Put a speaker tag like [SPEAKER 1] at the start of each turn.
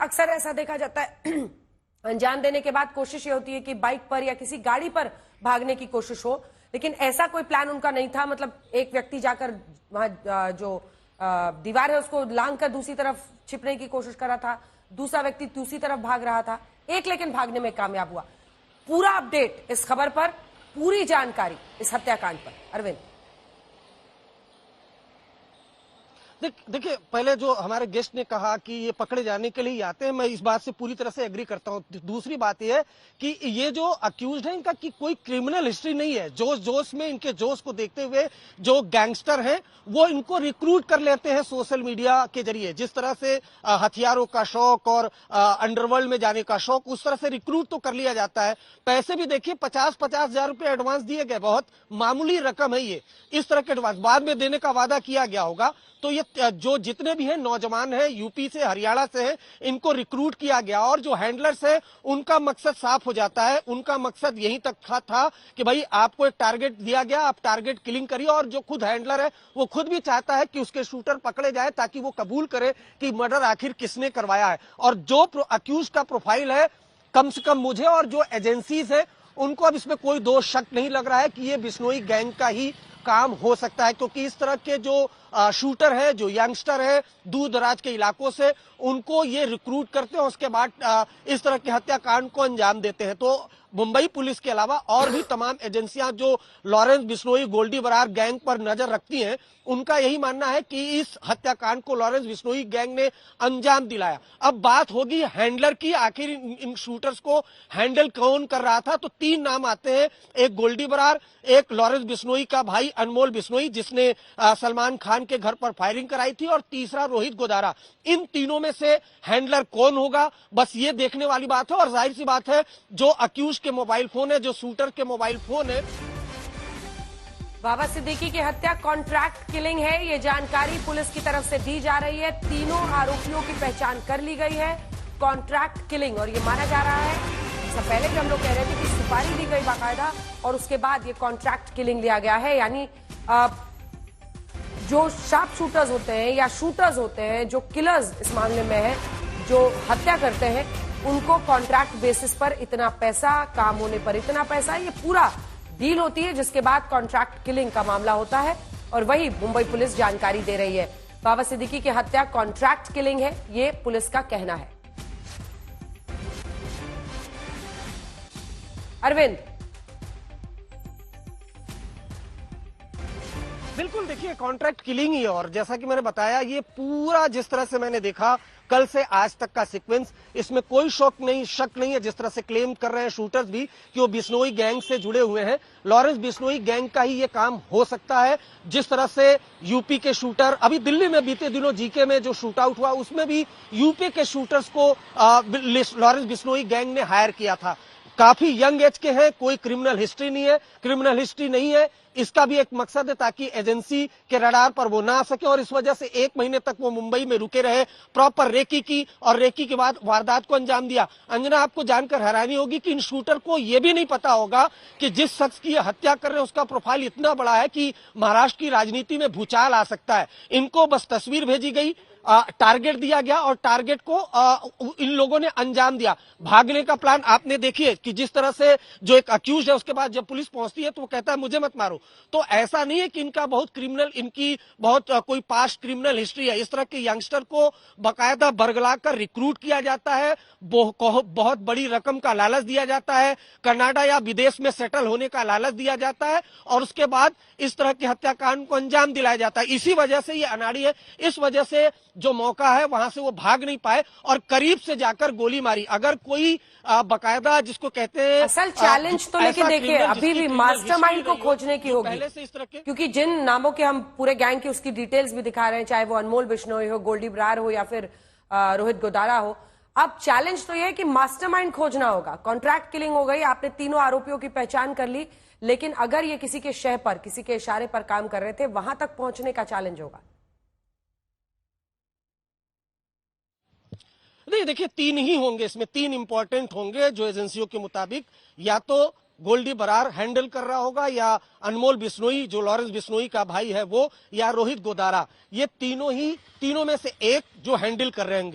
[SPEAKER 1] अक्सर ऐसा देखा जाता है अंजाम देने के बाद कोशिश ये होती है कि बाइक पर या किसी गाड़ी पर भागने की कोशिश हो, लेकिन ऐसा कोई प्लान उनका नहीं था। मतलब एक व्यक्ति जाकर वहां जो दीवार है उसको लांग कर दूसरी तरफ छिपने की कोशिश कर रहा था, दूसरा व्यक्ति दूसरी तरफ भाग रहा था, एक लेकिन भागने में कामयाब हुआ। पूरा अपडेट इस खबर पर, पूरी जानकारी इस हत्याकांड पर, अरविंद।
[SPEAKER 2] देखिए, पहले जो हमारे गेस्ट ने कहा कि ये पकड़े जाने के लिए आते हैं, मैं इस बात से पूरी तरह से एग्री करता हूं। दूसरी बात ये है कि ये जो अक्यूज्ड है इनका की कोई क्रिमिनल हिस्ट्री नहीं है। जोश में इनके जोश को देखते हुए जो गैंगस्टर हैं वो इनको रिक्रूट कर लेते हैं सोशल मीडिया के जरिए। जिस तरह से हथियारों का शौक और अंडरवर्ल्ड में जाने का शौक, उस तरह से रिक्रूट तो कर लिया जाता है। पैसे भी देखिए 50-50 हजार रुपए एडवांस दिए गए, बहुत मामूली रकम है ये। इस तरह के एडवांस बाद में देने का वादा किया गया होगा। तो ये जो जितने भी हैं नौजवान हैं, यूपी से हरियाणा से हैं, इनको रिक्रूट किया गया। और जो हैंडलर्स हैं उनका मकसद साफ हो जाता है। उनका मकसद यहीं तक था कि भाई आपको एक टारगेट दिया गया, आप टारगेट किलिंग करिए। और जो खुद हैंडलर है वो खुद भी चाहता है कि उसके शूटर पकड़े जाए ताकि वो कबूल करे कि मर्डर आखिर किसने करवाया है। और जो अक्यूज का प्रोफाइल है, कम से कम मुझे और जो एजेंसीज है उनको अब इसमें कोई दो शक नहीं लग रहा है कि ये बिश्नोई गैंग का ही काम हो सकता है। क्योंकि इस तरह के जो शूटर है, जो यंगस्टर है दूर दराज के इलाकों से, उनको ये रिक्रूट करते हैं, उसके बाद इस तरह के हत्याकांड को अंजाम देते हैं। तो मुंबई पुलिस के अलावा और भी तमाम एजेंसियां जो लॉरेंस बिश्नोई गोल्डी बरार गैंग पर नजर रखती हैं, उनका यही मानना है कि इस हत्याकांड को लॉरेंस बिश्नोई गैंग ने अंजाम दिलाया। अब बात होगी हैंडलर की, आखिर इन शूटर्स को हैंडल कौन कर रहा था। तो 3 नाम आते हैं, एक गोल्डी बरार, एक लॉरेंस बिश्नोई का भाई अनमोल बिश्नोई जिसने सलमान खान के घर पर फायरिंग कराई थी, और तीसरा रोहित गोदारा। इन तीनों में से हैंडलर कौन होगा, बस ये देखने वाली बात है। और जाहिर सी बात है, जो अक्यूज के मोबाइल फोन है, जो शूटर के मोबाइल फोन है।
[SPEAKER 1] बाबा सिद्दीकी की हत्या कॉन्ट्रैक्ट किलिंग है, ये जानकारी पुलिस की तरफ से दी जा रही है। तीनों आरोपियों की पहचान कर ली गई है, कॉन्ट्रैक्ट किलिंग। और ये माना जा रहा है, इससे पहले भी हम लोग कह रहे थे कि सुपारी दी गई बाकायदा, और उसके बाद ये कॉन्ट्रैक्ट किलिंग लिया गया है। यानी जो शार्प शूटर्स होते हैं या शूटर्स होते हैं, जो किलर्स इस मामले में है, जो हत्या करते हैं, उनको कॉन्ट्रैक्ट बेसिस पर इतना पैसा, काम होने पर इतना पैसा, ये पूरा डील होती है, जिसके बाद कॉन्ट्रैक्ट किलिंग का मामला होता है। और वही मुंबई पुलिस जानकारी दे रही है। बाबा सिद्दीकी की हत्या कॉन्ट्रैक्ट किलिंग है, ये पुलिस का कहना है। अरविंद।
[SPEAKER 2] बिल्कुल, देखिए कॉन्ट्रैक्ट किलिंग ही है। और जैसा कि मैंने बताया, ये पूरा जिस तरह से मैंने देखा कल से आज तक का सीक्वेंस, इसमें कोई शक नहीं है जिस तरह से क्लेम कर रहे हैं शूटर्स भी कि वो बिश्नोई गैंग से जुड़े हुए हैं। लॉरेंस बिश्नोई गैंग का ही ये काम हो सकता है। जिस तरह से यूपी के शूटर, अभी दिल्ली में बीते दिनों जीके में जो शूट आउट हुआ, उसमें भी यूपी के शूटर्स को लॉरेंस बिश्नोई गैंग ने हायर किया था। काफी यंग एज के हैं, कोई क्रिमिनल हिस्ट्री नहीं है। इसका भी एक मकसद है ताकि एजेंसी के रडार पर वो ना आ सके, और इस वजह से 1 महीने तक वो मुंबई में रुके रहे, प्रॉपर रेकी की, और रेकी के बाद वारदात को अंजाम दिया। अंजना, आपको जानकर हैरानी होगी कि इन शूटर को यह भी नहीं पता होगा कि जिस शख्स की हत्या कर रहे हैं उसका प्रोफाइल इतना बड़ा है कि महाराष्ट्र की राजनीति में भूचाल आ सकता है। इनको बस तस्वीर भेजी गई, टारगेट दिया गया, और टारगेट को इन लोगों ने अंजाम दिया। भागने का प्लान आपने देखिए कि जिस तरह से जो एक अक्यूज है, उसके बाद जब पुलिस पहुंचती है तो वो कहता है मुझे मत मारो। तो ऐसा नहीं है कि इनकी बहुत कोई पास्ट क्रिमिनल हिस्ट्री है। इस तरह के यंगस्टर को बाकायदा बरगला कर रिक्रूट किया जाता है, बहुत बड़ी रकम का लालच दिया जाता है, कनाडा या विदेश में सेटल होने का लालच दिया जाता है, और उसके बाद इस तरह के हत्याकांड को अंजाम दिलाया जाता है। इसी वजह से ये अनाड़ी है, इस वजह से जो मौका है वहां से वो भाग नहीं पाए और करीब से जाकर गोली मारी। अगर कोई बाकायदा जिसको कहते हैं
[SPEAKER 1] असल चैलेंज, तो लेकिन देखिए अभी भी मास्टरमाइंड को खोजने की होगी,
[SPEAKER 2] पहले से इस तरह के,
[SPEAKER 1] क्योंकि जिन नामों के हम पूरे गैंग की उसकी डिटेल्स भी दिखा रहे हैं, चाहे वो अनमोल बिश्नोई हो, गोल्डी बरार हो, या फिर रोहित गोदारा हो। अब चैलेंज तो यह है कि मास्टरमाइंड खोजना होगा। कॉन्ट्रैक्ट किलिंग हो गई, आपने तीनों आरोपियों की पहचान कर ली, लेकिन अगर ये किसी के शह पर, किसी के इशारे पर काम कर रहे थे, वहां तक पहुंचने का चैलेंज होगा।
[SPEAKER 2] नहीं, देखिए 3 ही होंगे, इसमें 3 इंपॉर्टेंट होंगे जो एजेंसियों के मुताबिक। या तो गोल्डी बरार हैंडल कर रहा होगा, या अनमोल बिश्नोई जो लॉरेंस बिश्नोई का भाई है वो, या रोहित गोदारा। ये तीनों में से एक जो हैंडल कर रहे होंगे।